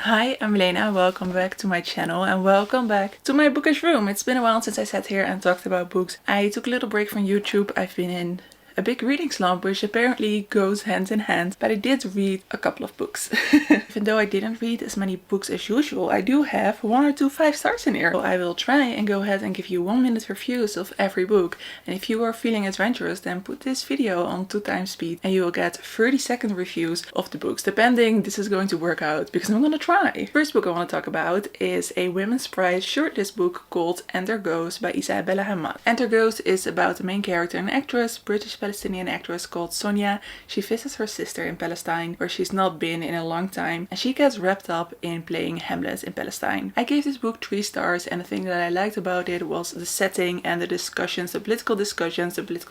Hi, I'm Milena, welcome back to my channel and welcome back to my bookish room. It's been a while since I sat here and talked about books. I took a little break from YouTube. I've been in a big reading slump, which apparently goes hand in hand, but I did read a couple of books. Even though I didn't read as many books as usual, I do have 1 or 2 5 stars in here. So I will try and go ahead and give you 1-minute reviews of every book. And if you are feeling adventurous, then put this video on 2x speed and you will get 30-second reviews of the books, depending this is going to work out, because I'm gonna try. First book I want to talk about is a Women's Prize shortlist book called Enter Ghost by Isabella Hammad. Enter Ghost is about the main character, an actress, British-Palestinian actress called Sonia. She visits her sister in Palestine, where she's not been in a long time, and she gets wrapped up in playing Hamlet in Palestine. I gave this book 3 stars, and the thing that I liked about it was the setting and the discussions, the political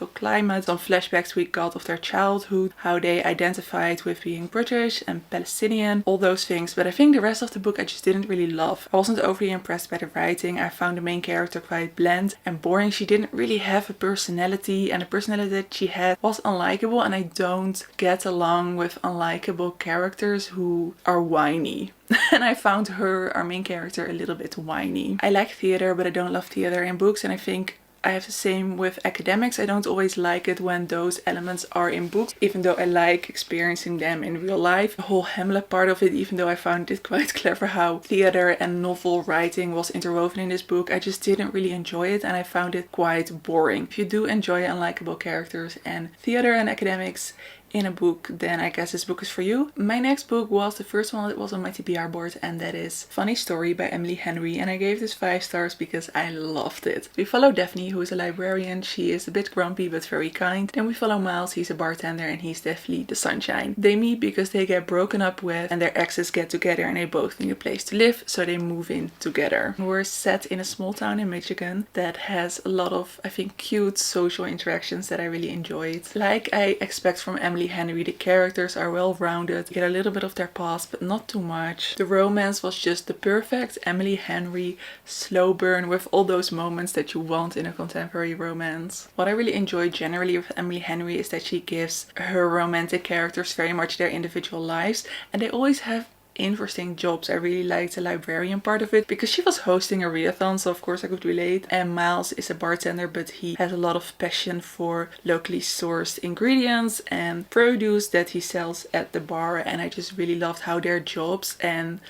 climate, some flashbacks we got of their childhood, how they identified with being British and Palestinian, all those things. But I think the rest of the book I just didn't really love. I wasn't overly impressed by the writing. I found the main character quite bland and boring. She didn't really have a personality, and the personality that she had was unlikable, and I don't get along with unlikable characters who are whiny. And I found her, our main character, a little bit whiny. I like theater, but I don't love theater in books, and I think I have the same with academics. I don't always like it when those elements are in books, even though I like experiencing them in real life. The whole Hamlet part of it, even though I found it quite clever how theater and novel writing was interwoven in this book, I just didn't really enjoy it, and I found it quite boring. If you do enjoy unlikable characters and theater and academics in a book, then I guess this book is for you. My next book was the first one that was on my TBR board, and that is Funny Story by Emily Henry, and I gave this 5 stars because I loved it. We follow Daphne, who is a librarian. She is a bit grumpy but very kind. Then we follow Miles, he's a bartender, and he's definitely the sunshine. They meet because they get broken up with and their exes get together, and they both need a place to live, so they move in together. We're set in a small town in Michigan that has a lot of, I think, cute social interactions that I really enjoyed. Like I expect from Emily Henry, the characters are well rounded, get a little bit of their past but not too much. The romance was just the perfect Emily Henry slow burn with all those moments that you want in a contemporary romance. What I really enjoy generally with Emily Henry is that she gives her romantic characters very much their individual lives, and they always have interesting jobs. I really liked the librarian part of it because she was hosting a readathon, so of course I could relate. And Miles is a bartender, but he has a lot of passion for locally sourced ingredients and produce that he sells at the bar, and I just really loved how their jobs and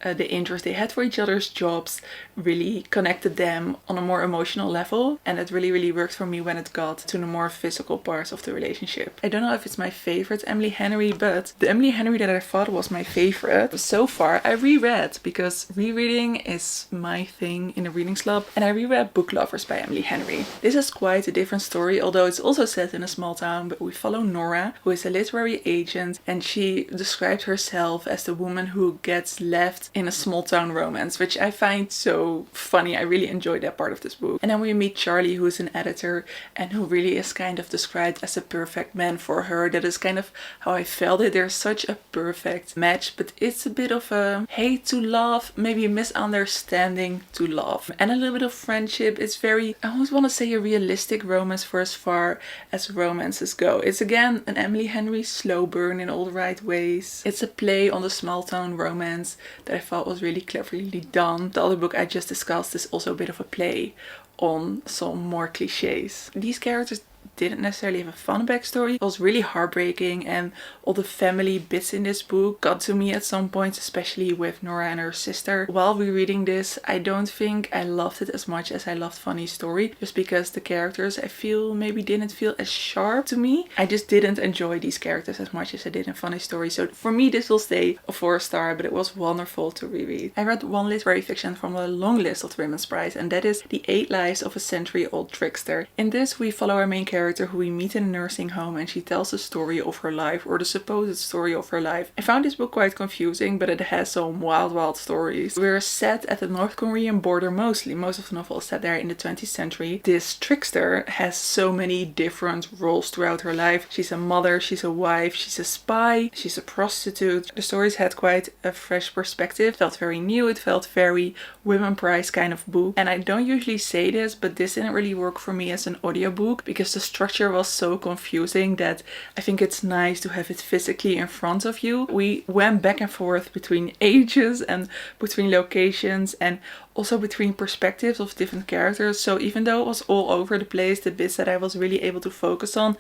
the interest they had for each other's jobs really connected them on a more emotional level, and it really worked for me when it got to the more physical parts of the relationship. I don't know if it's my favorite Emily Henry, but the Emily Henry that I thought was my favorite so far I reread, because rereading is my thing in a reading slump, and I reread Book Lovers by Emily Henry. This is quite a different story, although it's also set in a small town, but we follow Nora, who is a literary agent, and she described herself as the woman who gets left in a small town romance, which I find so funny. I really enjoyed that part of this book. And then we meet Charlie, who is an editor and who really is kind of described as a perfect man for her. That is kind of how I felt it. There's such a perfect match, but it's a bit of a hate to love, maybe a misunderstanding to love, and a little bit of friendship. It's very, I always want to say, a realistic romance for as far as romances go. It's again an Emily Henry slow burn in all the right ways. It's a play on the small town romance that I thought was really cleverly done. The other book I just discussed is also a bit of a play on some more cliches. These characters didn't necessarily have a fun backstory. It was really heartbreaking, and all the family bits in this book got to me at some points, especially with Nora and her sister. While rereading this, I don't think I loved it as much as I loved Funny Story, just because the characters I feel maybe didn't feel as sharp to me. I just didn't enjoy these characters as much as I did in Funny Story, so for me this will stay a 4 star, but it was wonderful to reread. I read one literary fiction from a long list of the Women's Prize, and that is The 8 Lives of a Century-Old Trickster. In this we follow our main character who we meet in a nursing home, and she tells the story of her life, or the supposed story of her life. I found this book quite confusing, but it has some wild stories. We're set at the North Korean border mostly. Most of the novel is set there in the 20th century. This Trickster has so many different roles throughout her life. She's a mother, she's a wife, she's a spy, she's a prostitute. The stories had quite a fresh perspective. It felt very new, it felt very Women Prize kind of book. And I don't usually say this, but this didn't really work for me as an audiobook because the structure was so confusing that I think it's nice to have it physically in front of you. We went back and forth between ages and between locations and also between perspectives of different characters. So even though it was all over the place, the bits that I was really able to focus on,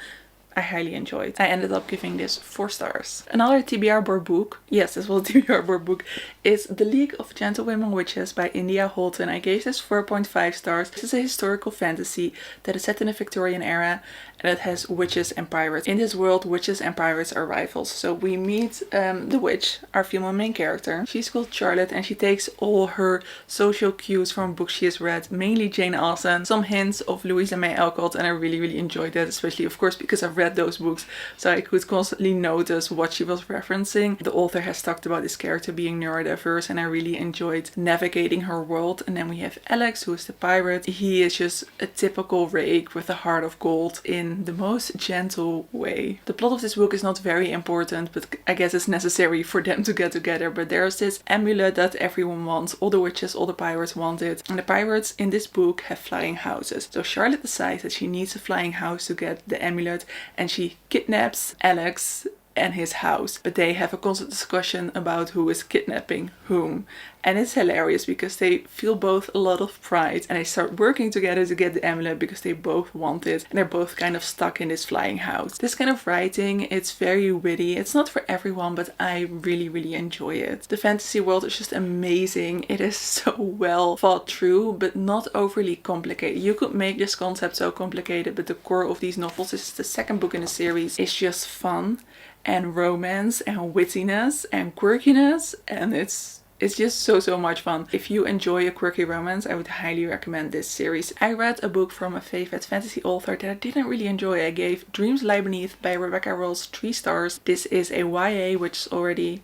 I highly enjoyed. I ended up giving this 4 stars. Another TBR board book, yes, this was a TBR board book, is The League of Gentlewomen Witches by India Holton. I gave this 4.5 stars. This is a historical fantasy that is set in the Victorian era and it has witches and pirates. In this world, witches and pirates are rivals. So we meet the witch, our female main character. She's called Charlotte and she takes all her social cues from books she has read, mainly Jane Austen, some hints of Louisa May Alcott, and I really enjoyed that, especially of course because I've read those books, so I could constantly notice what she was referencing. The author has talked about this character being neurodiverse and I really enjoyed navigating her world. And then we have Alex, who is the pirate. He is just a typical rake with a heart of gold in the most gentle way. The plot of this book is not very important, but I guess it's necessary for them to get together. But there's this amulet that everyone wants. All the witches, all the pirates want it. And the pirates in this book have flying houses. So Charlotte decides that she needs a flying house to get the amulet, and she kidnaps Alex and his house. But they have a constant discussion about who is kidnapping whom. And it's hilarious because they feel both a lot of pride and they start working together to get the amulet because they both want it and they're both kind of stuck in this flying house. This kind of writing, it's very witty. It's not for everyone, but I really enjoy it. The fantasy world is just amazing. It is so well thought through, but not overly complicated. You could make this concept so complicated, but the core of these novels, this is the second book in the series, is just fun and romance and wittiness and quirkiness, and it's just so much fun. If you enjoy a quirky romance, I would highly recommend this series. I read a book from a favorite fantasy author that I didn't really enjoy. I gave Dreams Lie Beneath by Rebecca Rolls 3 stars. This is a YA, which is already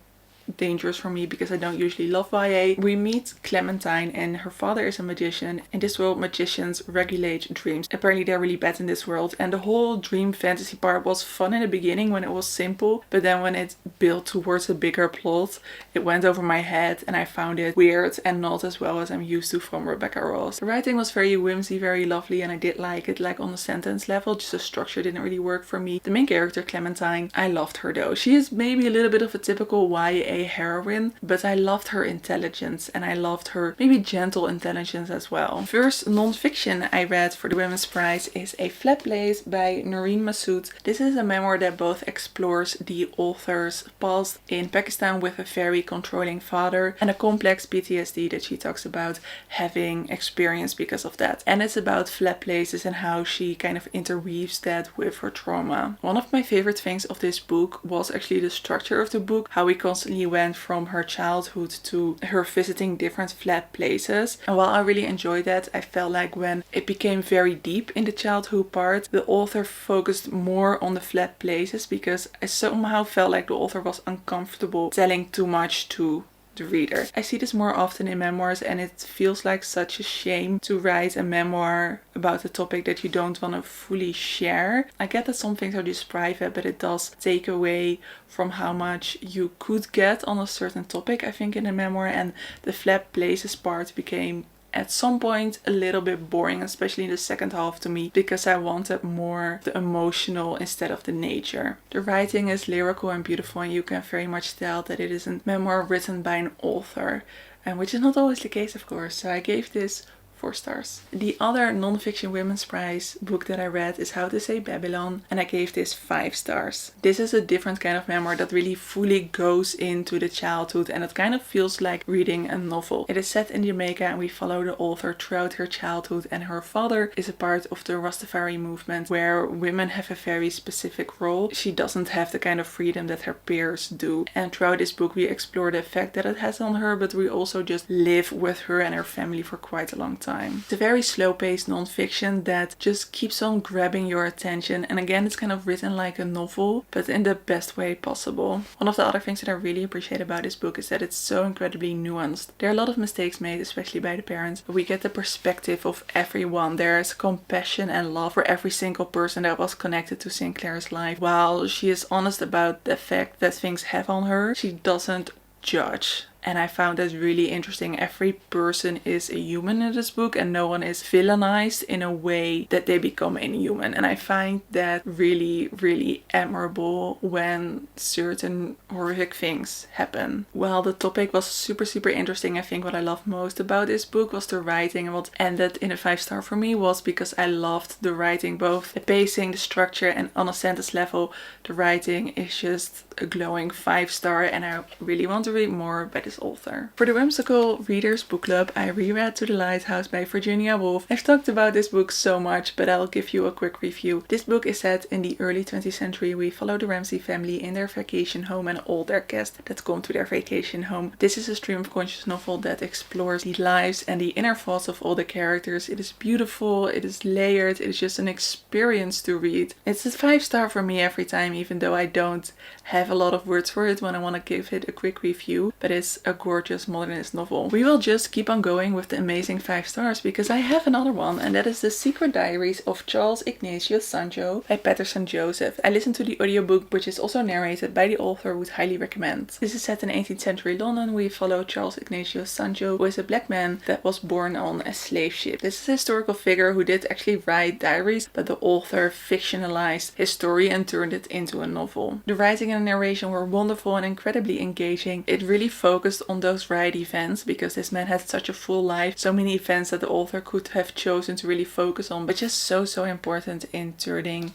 dangerous for me because I don't usually love YA. We meet Clementine and her father is a magician. In this world, magicians regulate dreams. Apparently they're really bad in this world, and the whole dream fantasy part was fun in the beginning when it was simple, but then when it built towards a bigger plot, it went over my head and I found it weird and not as well as I'm used to from Rebecca Ross. The writing was very whimsy, very lovely, and I did like it, like on the sentence level, just the structure didn't really work for me. The main character, Clementine, I loved her though. She is maybe a little bit of a typical YA heroine, but I loved her intelligence and I loved her maybe gentle intelligence as well. First non-fiction I read for the Women's Prize is A Flat Place by Noreen Masud. This is a memoir that both explores the author's past in Pakistan with a very controlling father and a complex PTSD that she talks about having experienced because of that. And it's about flat places and how she kind of interweaves that with her trauma. One of my favorite things of this book was actually the structure of the book, how we constantly went from her childhood to her visiting different flat places. And while I really enjoyed that, I felt like when it became very deep in the childhood part, the author focused more on the flat places because I somehow felt like the author was uncomfortable telling too much to the reader. I see this more often in memoirs and it feels like such a shame to write a memoir about a topic that you don't want to fully share. I get that some things are just private, but it does take away from how much you could get on a certain topic, I think, in a memoir, and the flat places part became at some point a little bit boring, especially in the second half to me, because I wanted more the emotional instead of the nature. The writing is lyrical and beautiful and you can very much tell that it is a memoir written by an author, and which is not always the case, of course. So I gave this 4 stars. The other non-fiction Women's Prize book that I read is How to Say Babylon, and I gave this 5 stars. This is a different kind of memoir that really fully goes into the childhood and it kind of feels like reading a novel. It is set in Jamaica and we follow the author throughout her childhood, and her father is a part of the Rastafari movement where women have a very specific role. She doesn't have the kind of freedom that her peers do, and throughout this book we explore the effect that it has on her, but we also just live with her and her family for quite a long time. It's a very slow-paced non-fiction that just keeps on grabbing your attention, and again it's kind of written like a novel, but in the best way possible. One of the other things that I really appreciate about this book is that it's so incredibly nuanced. There are a lot of mistakes made, especially by the parents, but we get the perspective of everyone. There's compassion and love for every single person that was connected to Sinclair's life. While she is honest about the effect that things have on her, she doesn't judge. and I found that really interesting. Every person is a human in this book and no one is villainized in a way that they become inhuman, and I find that really, really admirable when certain horrific things happen. Well, the topic was super interesting. I think what I loved most about this book was the writing, and what ended in a 5-star for me was because I loved the writing, both the pacing, the structure, and on a sentence level the writing is just a glowing 5-star, and I really want to read more by this author. For the Whimsical Readers Book Club, I reread To the Lighthouse by Virginia Woolf. I've talked about this book so much, but I'll give you a quick review. This book is set in the early 20th century. We follow the Ramsey family in their vacation home and all their guests that come to their vacation home. This is a stream of conscious novel that explores the lives and the inner thoughts of all the characters. It is beautiful, it is layered, it is just an experience to read. It's a 5-star for me every time, even though I don't have a lot of words for it when I want to give it a quick review, but it's a gorgeous modernist novel. We will just keep on going with the amazing 5 stars because I have another one, and that is The Secret Diaries of Charles Ignatius Sancho by Paterson Joseph. I listened to the audiobook, which is also narrated by the author, would highly recommend. This is set in 18th century London. We follow Charles Ignatius Sancho, who is a black man that was born on a slave ship. This is a historical figure who did actually write diaries, but the author fictionalized his story and turned it into a novel. The writing and narration were wonderful and incredibly engaging. It really focused on those right events because this man had such a full life, so many events that the author could have chosen to really focus on, but just so important in turning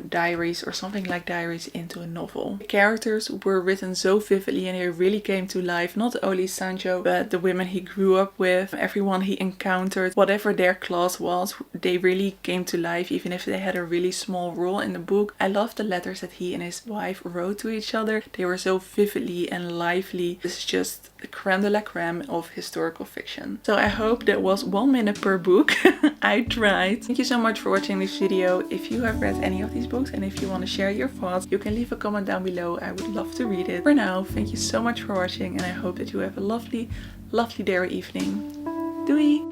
diaries or something like diaries into a novel. The characters were written so vividly and they really came to life. Not only Sancho, but the women he grew up with, everyone he encountered, whatever their class was, they really came to life even if they had a really small role in the book. I love the letters that he and his wife wrote to each other. They were so vividly and lively. This is just the creme de la creme of historical fiction. So I hope that was 1 minute per book. I tried. Thank you so much for watching this video. If you have read any of these books and if you want to share your thoughts, you can leave a comment down below. I would love to read it. For now, thank you so much for watching and I hope that you have a lovely day or evening. Doei!